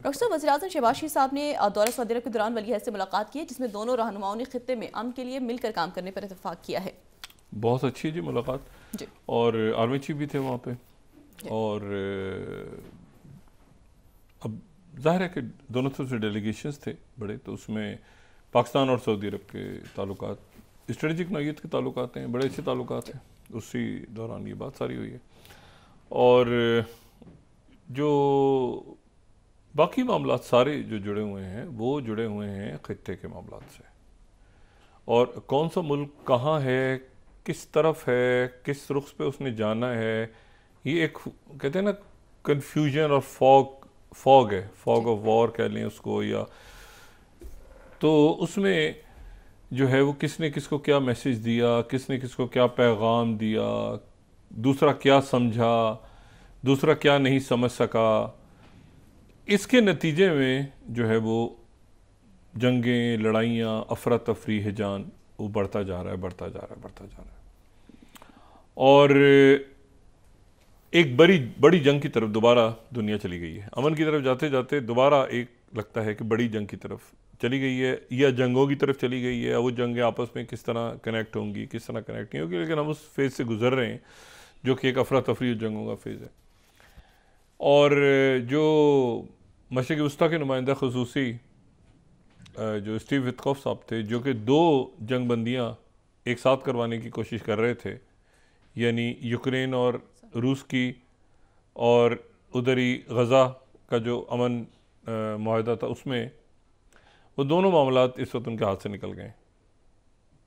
Doctor साहब, वज़ीर-ए-आज़म शहबाज शरीफ साहब ने दौरा सऊदी अरब के दौरान वली अहद से मुलाकात की है, जिसमें दोनों रहनुमाओं ने खित्ते में अमन के लिए मिलकर काम करने पर इतफाक किया है। बहुत अच्छी जी मुलाकात जी। और आर्मी चीफ भी थे वहाँ पे और अब जाहिर है कि दोनों तरफ से डेलीगेशंस थे बड़े, तो उसमें पाकिस्तान और सऊदी अरब के ताल्लुकात स्ट्रेटजिक नौइयत के ताल्लुकात हैं, बड़े अच्छे ताल्लुकात हैं। उसी दौरान ये बात सारी हुई है और जो बाकी मामला सारे जो जुड़े हुए हैं वो जुड़े हुए हैं खित्ते के मामला से, और कौन सा मुल्क कहाँ है, किस तरफ है, किस रुख पे उसने जाना है, ये एक कहते हैं ना कन्फ्यूजन और फॉग है, फॉग ऑफ वॉर कह लें उसको, या तो उसमें जो है वो किसने किसको क्या मैसेज दिया, किसने किसको क्या पैगाम दिया, दूसरा क्या समझा, दूसरा क्या नहीं समझ सका, इसके नतीजे में जो है वो जंगें, लड़ाइयाँ, अफरा तफरी हिजान वो बढ़ता जा रहा है, बढ़ता जा रहा है, बढ़ता जा रहा है। और एक बड़ी जंग की तरफ दोबारा दुनिया चली गई है। अमन की तरफ जाते जाते दोबारा एक लगता है कि बड़ी जंग की तरफ चली गई है, या जंगों की तरफ चली गई है। वो जंगें आपस में किस तरह कनेक्ट होंगी, किस तरह कनेक्ट नहीं होगी, लेकिन हम उस फेज़ से गुजर रहे हैं जो कि एक अफरा तफरी जंगों का फेज़ है। और जो मशरिक़ वस्ता के नुमाइंदा ख़ुसूसी जो स्टीव विटकॉफ साहब थे, जो कि 2 जंग बंदियाँ एक साथ करवाने की कोशिश कर रहे थे, यानी यूक्रेन और रूस की, और उधर ही गज़ा का जो अमन मुआहदा था उसमें, वो दोनों मामलात इस वक्त उनके हाथ से निकल गए।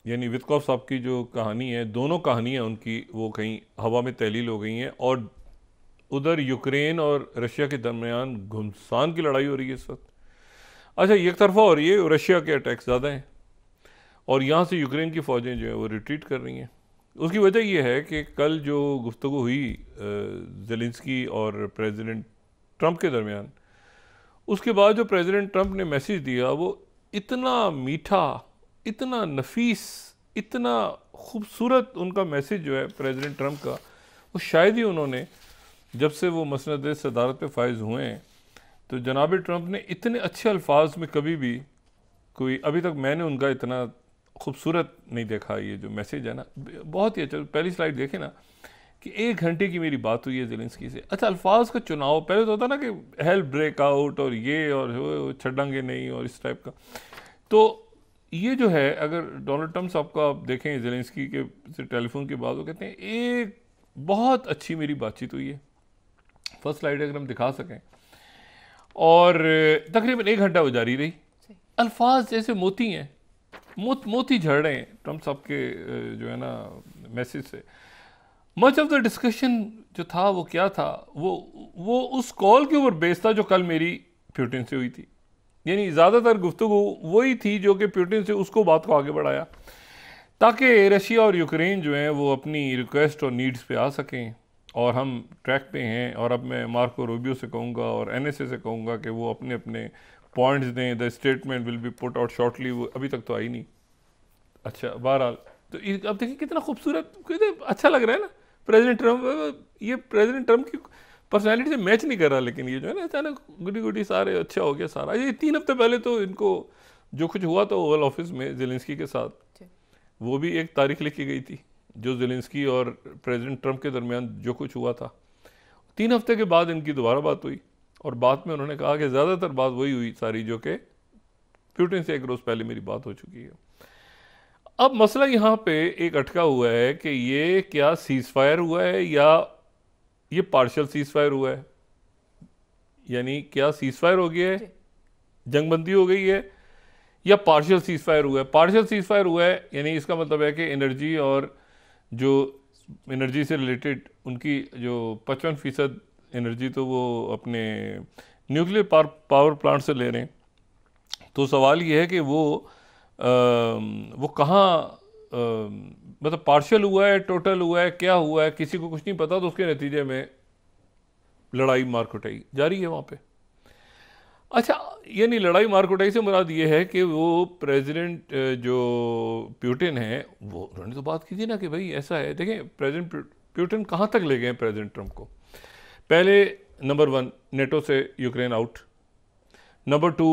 यानी विटकॉफ साहब की जो कहानी है, दोनों कहानियाँ उनकी वो कहीं हवा में तहलील हो गई हैं, और उधर यूक्रेन और रशिया के दरमियान घुमसान की लड़ाई हो रही है इस वक्त। अच्छा, एक तरफा हो रही है, रशिया के अटैक ज़्यादा हैं और यहाँ से यूक्रेन की फ़ौजें जो है वो रिट्रीट कर रही हैं। उसकी वजह यह है कि कल जो गुफ्तगू हुई ज़ेलेंस्की और प्रेसिडेंट ट्रंप के दरमियान, उसके बाद जो प्रेसिडेंट ट्रंप ने मैसेज दिया वो इतना मीठा, इतना नफीस, इतना खूबसूरत उनका मैसेज जो है प्रेसिडेंट ट्रंप का, वो शायद ही उन्होंने जब से वो मसनद सदारत पे फाइज हुए हैं, तो जनाब ट्रंप ने इतने अच्छे अल्फाज में कभी भी कोई, अभी तक मैंने उनका इतना खूबसूरत नहीं देखा। ये जो मैसेज है ना, बहुत ही अच्छा। पहली स्लाइड देखें ना कि 1 घंटे की मेरी बात हुई है ज़ेलेंस्की से। अच्छा, अल्फाज का चुनाव पहले तो होता ना कि हेल्प ब्रेक आउट और ये और छड़ेंगे नहीं और इस टाइप का, तो ये जो है, अगर डोनाल्ड ट्रंप साहब का आप देखें ज़ेलेंस्की के से टेलीफोन की बात, वो कहते हैं एक बहुत अच्छी मेरी बातचीत हुई है। फर्स्ट स्लाइड अगर हम दिखा सकें, और तकरीबन 1 घंटा वो जारी रही। अल्फाज जैसे मोती हैं, मोती झड़ रहे हैं ट्रंप साहब के जो है ना मैसेज से। मच ऑफ द डिस्कशन जो था वो क्या था, वो उस कॉल के ऊपर बेस्ड था जो कल मेरी प्यूटिन से हुई थी। यानी ज़्यादातर गुफ्तगू वही थी जो कि प्यूटिन से उसको बात को आगे बढ़ाया, ताकि रशिया और यूक्रेन जो हैं वो अपनी रिक्वेस्ट और नीड्स पे आ सकें, और हम ट्रैक पे हैं। और अब मैं मार्को रूबियो से कहूँगा और NSA से कहूँगा कि वो अपने अपने पॉइंट्स दें। The statement will be put out shortly, वो अभी तक तो आई नहीं। अच्छा, बहरहाल तो अब देखिए कितना खूबसूरत, कितना अच्छा लग रहा है ना प्रेसिडेंट ट्रंप। ये प्रेसिडेंट ट्रंप की पर्सनैलिटी से मैच नहीं कर रहा, लेकिन ये जो है ना अचानक गुडी गुडी सारे अच्छा हो गया सारा। ये 3 हफ्ते पहले तो इनको जो कुछ हुआ था ओवल ऑफिस में ज़ेलेंस्की के साथ, वो भी एक तारीख लिखी गई थी जो ज़ेलेंस्की और प्रेसिडेंट ट्रंप के दरमियान जो कुछ हुआ था। 3 हफ्ते के बाद इनकी दोबारा बात हुई, और बात में उन्होंने कहा कि ज़्यादातर बात वही हुई सारी जो कि प्यूटिन से 1 रोज़ पहले मेरी बात हो चुकी है। अब मसला यहाँ पे एक अटका हुआ है कि ये क्या सीज़ फायर हुआ है या ये पार्शियल सीज़ फायर हुआ है। यानी क्या सीज़ फायर हो गया है, जंगबंदी हो गई है, या पार्शियल सीज़ फायर हुआ है। पार्शियल सीज़ फायर हुआ है यानी इसका मतलब है कि एनर्जी और जो एनर्जी से रिलेटेड उनकी जो 55% एनर्जी तो वो अपने न्यूक्लियर पावर प्लांट से ले रहे हैं। तो सवाल ये है कि वो कहाँ मतलब पार्शियल हुआ है, टोटल हुआ है, क्या हुआ है, किसी को कुछ नहीं पता। तो उसके नतीजे में लड़ाई मार कुटाई जारी है वहाँ पे। अच्छा, यानी लड़ाई मार कुटाई से मुराद ये है कि वो प्रेसिडेंट जो प्यूटिन है वो उन्होंने तो बात की थी ना कि भाई ऐसा है। देखें प्रेसिडेंट प्यूटिन कहाँ तक ले गए हैं प्रेसिडेंट ट्रंप को। पहले नंबर 1 नेटो से यूक्रेन आउट, नंबर 2,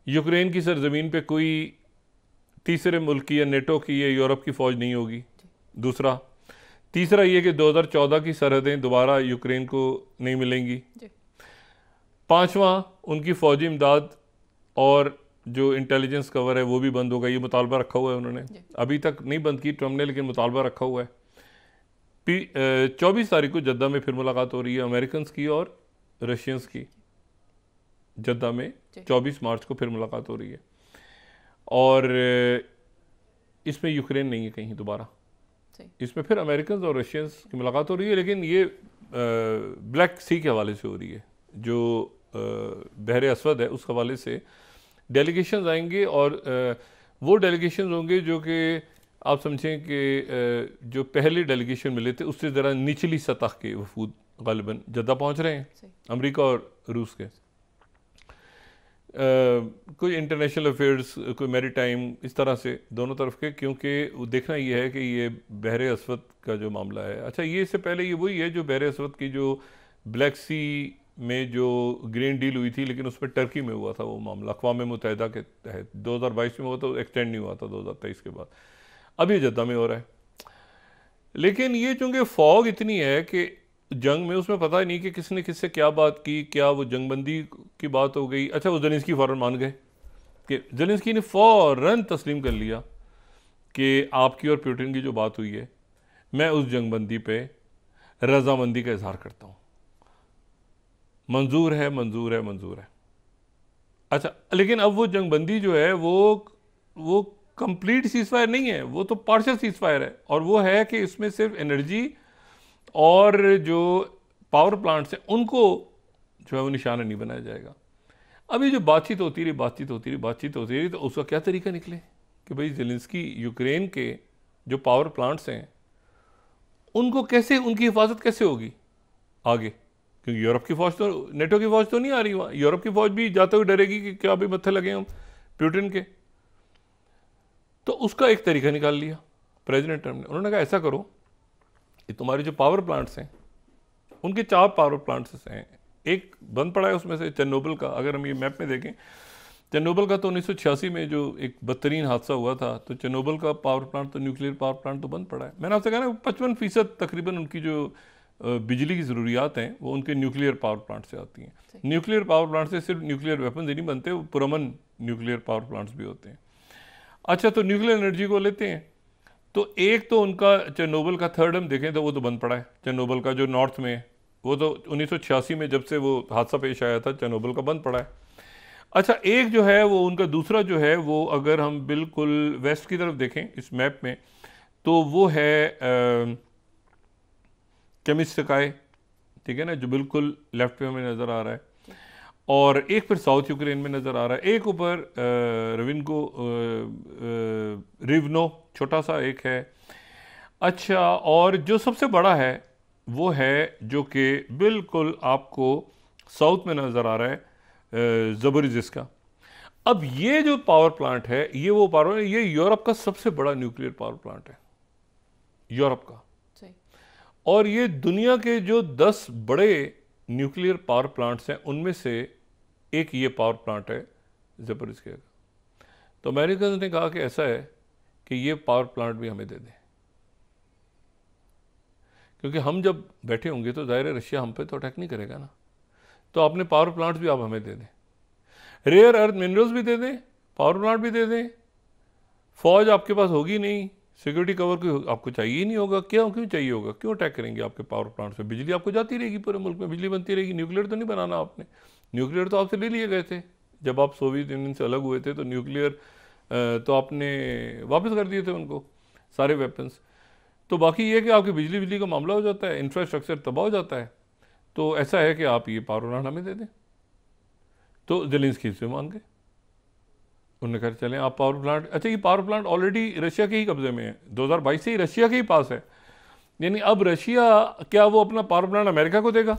यूक्रेन की सरजमीन पे कोई तीसरे मुल्क की या नेटो की या यूरोप की फ़ौज नहीं होगी। दूसरा, तीसरा ये कि 2014 की सरहदें दोबारा यूक्रेन को नहीं मिलेंगी। पांचवा, उनकी फ़ौजी इमदाद और जो इंटेलिजेंस कवर है वो भी बंद होगा। ये मुतालबा रखा हुआ है उन्होंने, अभी तक नहीं बंद की ट्रम्प ने, लेकिन मुतालबा रखा हुआ है। 24 तारीख को जद्दा में फिर मुलाकात हो रही है अमेरिकन की और रशियंस की। जद्दा में 24 मार्च को फिर मुलाकात हो रही है, और इसमें यूक्रेन नहीं है कहीं दोबारा। इसमें फिर अमेरिकन और रशियंस की मुलाकात हो रही है, लेकिन ये ब्लैक सी के हवाले से हो रही है, जो बहरे अस्वद है उस हवाले से डेलीगेशंस आएंगे, और वो डेलीगेशंस होंगे जो कि आप समझें कि जो पहले डेलीगेशन मिले थे उससे ज़रा निचली सतह के वफूद गालिबन जद्दा पहुंच रहे हैं, अमेरिका और रूस के। कोई इंटरनेशनल अफेयर्स, कोई मैरीटाइम, इस तरह से दोनों तरफ के, क्योंकि देखना ये है कि ये बहरे अस्वद का जो मामला है। अच्छा, ये इससे पहले ये वही है जो बहरे अस्वद की जो ब्लैक सी में जो ग्रीन डील हुई थी, लेकिन उसमें टर्की में हुआ था वो मामला, अक़वाम मुत्तहिदा के तहत 2022 में हुआ, तो एक्सटेंड नहीं हुआ था 2023 के बाद। अब ये जद्दा में हो रहा है, लेकिन ये चूँकि फॉग इतनी है कि जंग में उसमें पता ही नहीं कि किसने किससे क्या बात की, क्या वो जंगबंदी की बात हो गई। अच्छा, वो ज़ेलेंस्की फ़ौरन मान गए, कि ज़ेलेंस्की ने फ़ौरन तस्लीम कर लिया कि आपकी और पुतिन की जो बात हुई है, मैं उस जंगबंदी पे रजामंदी का इजहार करता हूँ, मंजूर है, मंजूर है, मंजूर है। अच्छा, लेकिन अब वो जंगबंदी जो है वो कंप्लीट सीज़फायर नहीं है, वो तो पार्शियल सीज़फायर है, और वो है कि इसमें सिर्फ एनर्जी और जो पावर प्लांट्स हैं उनको जो है वो निशाना नहीं बनाया जाएगा। अभी जो बातचीत होती रही, तो उसका क्या तरीका निकले कि भाई ज़ेलेंस्की यूक्रेन के जो पावर प्लांट्स हैं उनको कैसे, उनकी हिफाजत कैसे होगी आगे, क्योंकि यूरोप की फ़ौज तो, नेटो की फ़ौज तो नहीं आ रही वहाँ, यूरोप की फ़ौज भी जाते हुए डरेगी कि क्या अभी मत्थे लगे हम पुतिन के। तो उसका एक तरीका निकाल लिया प्रेसिडेंट ट्रम्प ने। उन्होंने कहा ऐसा करो, ये तुम्हारे जो पावर प्लांट्स हैं, उनके 4 पावर प्लांट्स हैं, एक बंद पड़ा है उसमें से चेरनोबिल का। अगर हम ये मैप में देखें, चेरनोबिल का तो 1986 में जो एक बदतरीन हादसा हुआ था, तो चेरनोबिल का पावर प्लांट, तो न्यूक्लियर पावर प्लांट तो बंद पड़ा है। मैंने आपसे कहा ना 55% तकरीबन उनकी जो बिजली की ज़रूरियात हैं वो उनके न्यूक्लियर पावर प्लांट से आती हैं। न्यूक्लियर पावर प्लांट से सिर्फ न्यूक्लियर वेपन्स ही नहीं बनते, वो पुरअमन न्यूक्लियर पावर प्लांट्स भी होते हैं। अच्छा, तो न्यूक्लियर एनर्जी को लेते हैं, तो एक तो उनका चेरनोबिल का थर्ड हम देखें तो वो तो बंद पड़ा है, चेरनोबिल का जो नॉर्थ में है, वो तो 1986 में जब से वो हादसा पेश आया था, चेरनोबिल का बंद पड़ा है। अच्छा, एक जो है वो उनका दूसरा जो है वो, अगर हम बिल्कुल वेस्ट की तरफ देखें इस मैप में, तो वो है केमिस्टकाय, ठीक है ना, जो बिल्कुल लेफ्ट पे हमें नज़र आ रहा है, और एक फिर साउथ यूक्रेन में नज़र आ रहा है, एक ऊपर रिवनो छोटा सा एक है। अच्छा, और जो सबसे बड़ा है वो है जो कि बिल्कुल आपको साउथ में नज़र आ रहा है, ज़बोरिज़िस्का। अब ये जो पावर प्लांट है, ये वो पावर, ये यूरोप का सबसे बड़ा न्यूक्लियर पावर प्लांट है, यूरोप का। और ये दुनिया के जो 10 बड़े न्यूक्लियर पावर प्लांट्स हैं उनमें से एक ये पावर प्लांट है ज़बोरिज़िस्का का। तो अमेरिका ने कहा कि ऐसा है कि ये पावर प्लांट भी हमें दे दें, क्योंकि हम जब बैठे होंगे तो ज़ाहिर है रशिया हम पे तो अटैक नहीं करेगा ना, तो अपने पावर प्लांट्स भी आप हमें दे दें, रेयर अर्थ मिनरल्स भी दे दें, पावर प्लांट भी दे दें, फौज आपके पास होगी नहीं, सिक्योरिटी कवर कोई आपको चाहिए ही नहीं होगा। क्यों चाहिए होगा, क्यों अटैक करेंगे आपके पावर प्लांट्स में? बिजली आपको जाती रहेगी, पूरे मुल्क में बिजली बनती रहेगी। न्यूक्लियर तो नहीं बनाना आपने, न्यूक्लियर तो आपसे ले लिए गए थे जब आप सोवियत यूनियन से अलग हुए थे, तो न्यूक्लियर तो आपने वापस कर दिए थे उनको सारे वेपन्स। तो बाकी ये कि आपकी बिजली का मामला हो जाता है, इंफ्रास्ट्रक्चर तबाह हो जाता है। तो ऐसा है कि आप ये पावर प्लांट हमें दे दें। तो ज़ेलेंस्की से मान गए, उन्होंने कहा चलें आप पावर प्लांट। अच्छा, ये पावर प्लांट ऑलरेडी रशिया के ही कब्जे में है, 2022 से ही रशिया के ही पास है। यानी अब रशिया क्या वो अपना पावर प्लांट अमेरिका को देगा?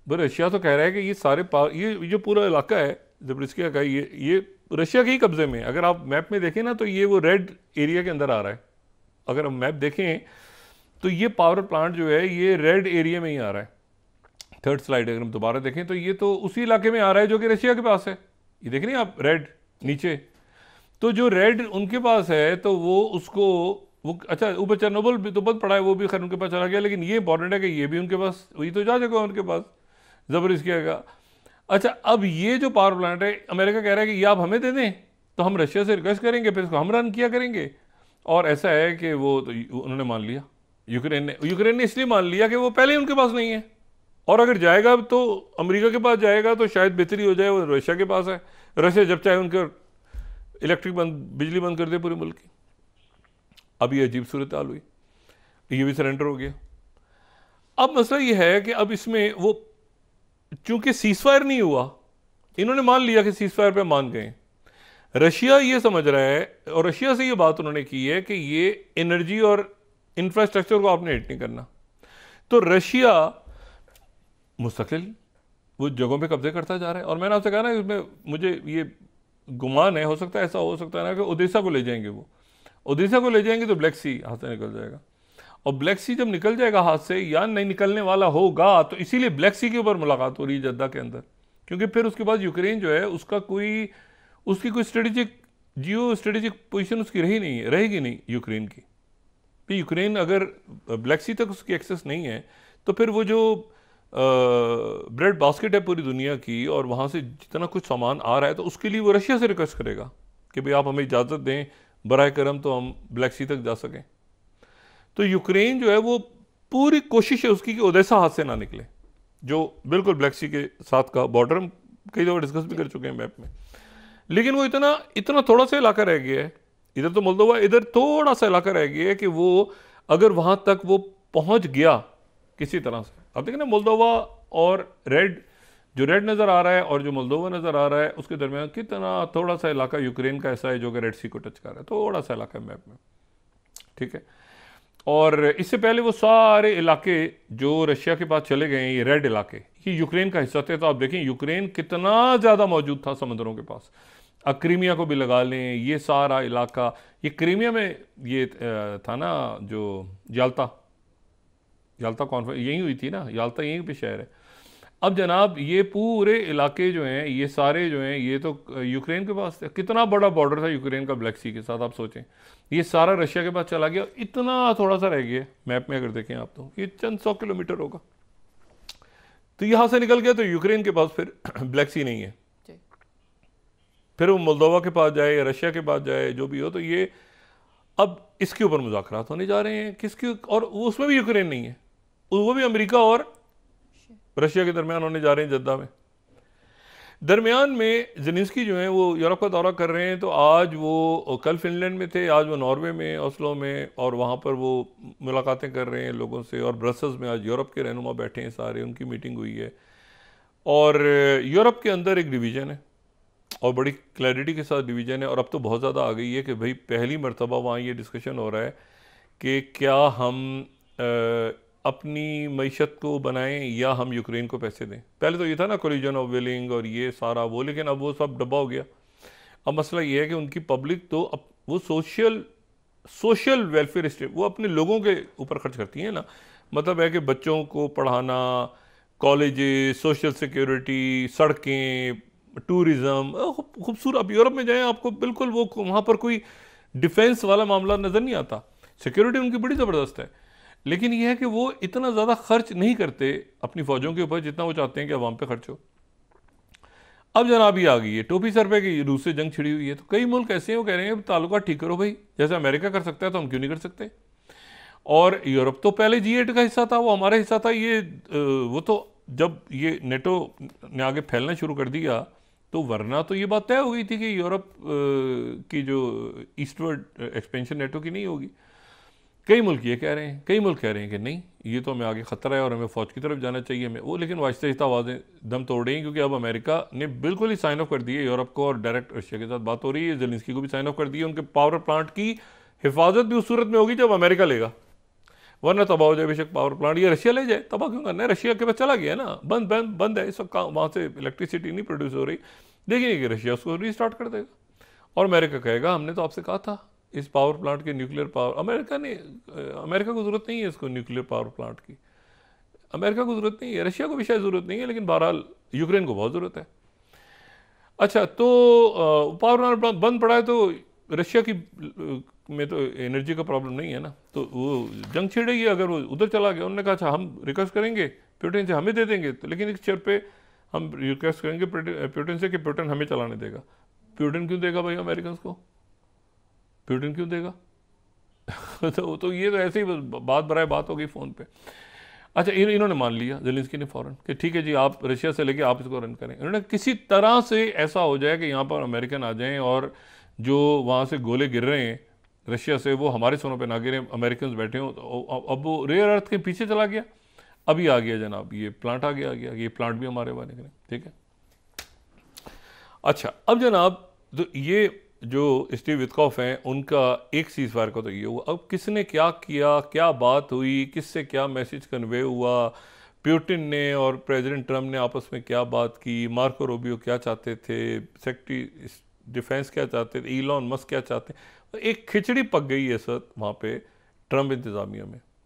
भाई रशिया तो कह रहा है कि ये सारे ये जो पूरा इलाका है ज़बोरिज़िस्का का, ये रशिया के ही कब्जे में है। अगर आप मैप में देखें ना, तो ये वो रेड एरिया के अंदर आ रहा है। अगर हम मैप देखें तो ये पावर प्लांट जो है ये रेड एरिया में ही आ रहा है। थर्ड स्लाइड अगर हम दोबारा देखें तो ये तो उसी इलाके में आ रहा है जो कि रशिया के पास है। ये देख रहे हैं आप रेड नीचे, तो जो रेड उनके पास है तो वो उसको वो अच्छा ऊपर चेरनोबिल भी तो बहुत पड़ा है, वो भी खैर उनके पास चला गया, लेकिन ये इंपॉर्टेंट है कि ये भी उनके पास, वही तो जा चुका उनके पास, जबरदस्त किया गया। अच्छा अब ये जो पावर प्लांट है, अमेरिका कह रहा है कि ये आप हमें दे दें तो हम रशिया से रिक्वेस्ट करेंगे, फिर इसको हम रन किया करेंगे। और ऐसा है कि वो तो उन्होंने मान लिया, यूक्रेन ने इसलिए मान लिया कि वो पहले ही उनके पास नहीं है, और अगर जाएगा तो अमेरिका के पास जाएगा तो शायद बेहतरी हो जाए, वो रशिया के पास है, रशिया जब चाहे उनके इलेक्ट्रिक बिजली बंद कर दे पूरे मुल्क की। अब ये अजीब सूरत हाल हुई, ये भी सरेंडर हो गया। अब मसला ये है कि अब इसमें वो चूंकि सीजफायर नहीं हुआ, इन्होंने मान लिया कि सीजफायर पे मान गए, रशिया ये समझ रहा है, और रशिया से ये बात उन्होंने की है कि ये एनर्जी और इंफ्रास्ट्रक्चर को आपने हिट नहीं करना। तो रशिया मुस्तकिल वो जगहों पे कब्जे करता जा रहा है, और मैंने आपसे कहा ना इसमें मुझे ये गुमान है, हो सकता है ऐसा हो सकता है ना कि ओडेसा को ले जाएंगे, वो ओडेसा को ले जाएंगे तो ब्लैक सी हाथ से निकल जाएगा, और ब्लैक सी जब निकल जाएगा हाथ से या नहीं निकलने वाला होगा, तो इसीलिए ब्लैक सी के ऊपर मुलाकात हो रही है जद्दा के अंदर, क्योंकि फिर उसके बाद यूक्रेन जो है उसकी कोई स्ट्रेटेजिक जियो स्ट्रेटेजिक पोजीशन उसकी रहेगी नहीं यूक्रेन की। तो यूक्रेन अगर ब्लैक सी तक उसकी एक्सेस नहीं है, तो फिर वो जो ब्रेड बास्केट है पूरी दुनिया की, और वहाँ से जितना कुछ सामान आ रहा है, तो उसके लिए वो रशिया से रिक्वेस्ट करेगा कि भाई आप हमें इजाज़त दें बराए करम तो हम ब्लैक सी तक जा सकें। तो यूक्रेन जो है वो पूरी कोशिश है उसकी कि ओडेसा हाथ से ना निकले, जो बिल्कुल ब्लैक सी के साथ का बॉर्डर हम कई दफ़ा डिस्कस भी कर चुके हैं मैप में, लेकिन वो इतना थोड़ा सा इलाका रह गया है, इधर तो मोल्दोवा, इधर थोड़ा सा इलाका रह गया है कि वो अगर वहाँ तक वो पहुँच गया किसी तरह से। अब देखिए ना मोल्दोवा और जो रेड नज़र आ रहा है और जो मोल्दोवा नज़र आ रहा है, उसके दरमियान कितना थोड़ा सा इलाका यूक्रेन का ऐसा है जो कि रेड सी को टच कर रहा है, थोड़ा सा इलाका है मैप में, ठीक है। और इससे पहले वो सारे इलाके जो रशिया के पास चले गए हैं, ये रेड इलाके, ये यूक्रेन का हिस्सा थे। तो आप देखें यूक्रेन कितना ज़्यादा मौजूद था समंदरों के पास, क्रीमिया को भी लगा लें, ये सारा इलाका, ये क्रीमिया में ये था ना जो याल्ता कॉन्फ्रेंस यहीं हुई थी ना, याल्ता यहीं पे शहर है। अब जनाब ये पूरे इलाके जो हैं, ये सारे जो हैं, ये तो यूक्रेन के पास थे, कितना बड़ा बॉर्डर था यूक्रेन का ब्लैक सी के साथ, आप सोचें ये सारा रशिया के पास चला गया, इतना थोड़ा सा रह गया मैप में अगर देखें आप, तो ये चंद 100 किलोमीटर होगा, तो यहाँ से निकल गया, तो यूक्रेन के पास फिर ब्लैक सी नहीं है, फिर वो मोल्दोवा के पास जाए या रशिया के पास जाए, जो भी हो। तो ये अब इसके ऊपर मुज़ाकरात होने जा रहे हैं किसके, और उसमें भी यूक्रेन नहीं है, वो भी अमेरिका और रशिया के दरमियान होने जा रहे हैं जद्दा में। दरमियान में ज़ेलेंस्की जो हैं वो यूरोप का दौरा कर रहे हैं, तो आज वो कल फिनलैंड में थे, आज वो नॉर्वे में ओस्लो में, और वहाँ पर वो मुलाकातें कर रहे हैं लोगों से, और ब्रसल्स में आज यूरोप के रहनुमा बैठे हैं सारे, उनकी मीटिंग हुई है। और यूरोप के अंदर एक डिवीज़न है और बड़ी क्लैरिटी के साथ डिवीज़न है, और अब तो बहुत ज़्यादा आ गई है कि भाई पहली मरतबा वहाँ ये डिस्कशन हो रहा है कि क्या हम अपनी मईशत को बनाएं या हम यूक्रेन को पैसे दें। पहले तो ये था ना कोलिजन ऑफ विलिंग और ये सारा वो, लेकिन अब वो सब डब्बा हो गया। अब मसला ये है कि उनकी पब्लिक तो अब वो सोशल वेलफेयर स्टेट वो अपने लोगों के ऊपर खर्च करती है ना, मतलब है कि बच्चों को पढ़ाना, कॉलेजेस, सोशल सिक्योरिटी, सड़कें, टूरिज़्म, खूबसूरत। अब यूरोप में जाएं आपको बिल्कुल वो वहाँ पर कोई डिफेंस वाला मामला नज़र नहीं आता, सिक्योरिटी उनकी बड़ी ज़बरदस्त है, लेकिन यह है कि वो इतना ज़्यादा खर्च नहीं करते अपनी फ़ौजों के ऊपर जितना वो चाहते हैं कि अवाम पे खर्च हो। अब जनाब ये आ गई है टोपी सर पे कि रूस से जंग छिड़ी हुई है, तो कई मुल्क ऐसे हैं वो कह रहे हैं ताल्लुकात ठीक करो भाई, जैसे अमेरिका कर सकता है तो हम क्यों नहीं कर सकते। और यूरोप तो पहले G8 का हिस्सा था, वो हमारा हिस्सा था, ये वो तो जब ये नेटो ने आगे फैलना शुरू कर दिया, तो वरना तो ये बात तय हो गई थी कि यूरोप की जो ईस्टवर्ड एक्सपेंशन नेटो की नहीं होगी। कई मुल्क ये कह रहे हैं, कई मुल्क कह रहे हैं कि नहीं, ये तो हमें आगे ख़तरा है और हमें फ़ौज की तरफ जाना चाहिए हमें वो, लेकिन वाहिस्ता आहिस्ता आवाज़ें दम तोड़ रही हैं, क्योंकि अब अमेरिका ने बिल्कुल ही साइन ऑफ कर दी है यूरोप को, और डायरेक्ट रशिया के साथ बात हो रही है, ज़ेलेंस्की को भी साइन ऑफ कर दी है। उनके पावर प्लांट की हिफाजत भी उस सूरत में होगी जब अमेरिका लेगा, वरना तबाह हो जाए बेशक पावर प्लांट, ये रशिया ले जाए, तबाह क्यों करना है, रशिया के पास चला गया ना, बंद है इस वक्त, वहाँ से इलेक्ट्रिसिटी नहीं प्रोड्यूस हो रही, देखिए कि रशिया उसको रीस्टार्ट कर देगा, और अमेरिका कहेगा हमने तो आपसे कहा था इस पावर प्लांट के न्यूक्लियर पावर, अमेरिका को ज़रूरत नहीं है इसको न्यूक्लियर पावर प्लांट की, अमेरिका को ज़रूरत नहीं है, रशिया को भी शायद ज़रूरत नहीं है, लेकिन बहरहाल यूक्रेन को बहुत ज़रूरत है। अच्छा, तो पावर बंद पड़ा है तो रशिया की में तो एनर्जी का प्रॉब्लम नहीं है ना, तो वो जंग छिड़ेगी अगर वो उधर चला गया। उन्होंने कहा अच्छा हम रिक्वेस्ट करेंगे प्यूटिन से, हमें दे देंगे, तो लेकिन इस शर्त पे हम रिक्वेस्ट करेंगे प्यूटिन से कि प्यूटिन हमें चलाने देगा। प्यूटिन क्यों देगा भाई अमेरिकन को? प्यूटिन क्यों देगा? तो ये तो ऐसे ही बात बराए बात हो गई फ़ोन पे। अच्छा, इन्होंने मान लिया ज़ेलेंस्की ने फ़ौरन कि ठीक है जी, आप रशिया से लेके आप इसको रन करें। इन्होंने किसी तरह से ऐसा हो जाए कि यहाँ पर अमेरिकन आ जाएं और जो वहाँ से गोले गिर रहे हैं रशिया से वो हमारे सोनों पे ना गिरे, अमेरिकन बैठे हों। तो अब वो रेयर अर्थ के पीछे चला गया, अभी आ गया जनाब, ये प्लांट आ गया, ये प्लांट भी हमारे बने करें, ठीक है। अच्छा, अब जनाब तो ये जो स्टीव विटकॉफ हैं उनका एक सीज़ फायर का तो ये हुआ, अब किसने क्या किया, क्या बात हुई, किससे क्या मैसेज कन्वे हुआ, प्यूटिन ने और प्रेसिडेंट ट्रम्प ने आपस में क्या बात की, मार्को रूबियो क्या चाहते थे, सेक्रेटरी डिफेंस क्या चाहते थे, इलॉन मस्क क्या चाहते हैं, एक खिचड़ी पक गई है सर वहाँ पे ट्रम्प इंतज़ामिया में।